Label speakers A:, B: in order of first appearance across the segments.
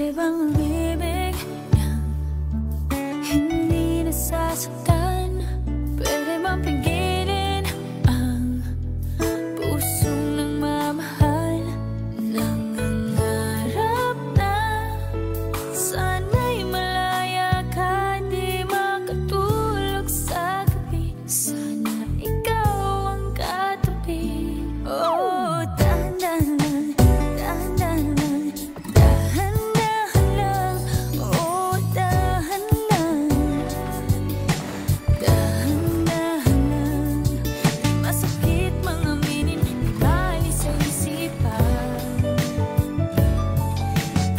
A: Pwede bang umibig nang hindi nasasaktan? Pwede bang pigilin ang pusong nagmamahal? Nangangarap na sana'y malaya ka, di makatulog sa gabi. Sana ikaw ang katabi. Oh, dahan-dahan lang, dahan-dahan lang, dahan-dahan lang. Oh, dahan lang, dahan-dahan lang. Di masakit mang aminin, di bali sa isipan.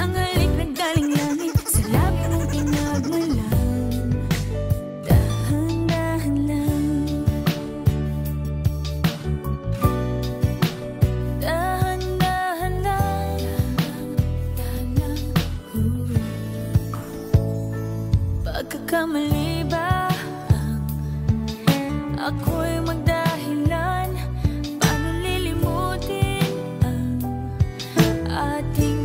A: Ang halik na galing langit, sa labi mong pinagmulan. Dahan-dahan lang, dahan-dahan lang, dahan lang. Pagkakamali ba ang ako'y magdahilan? Paano lilimutin ang ating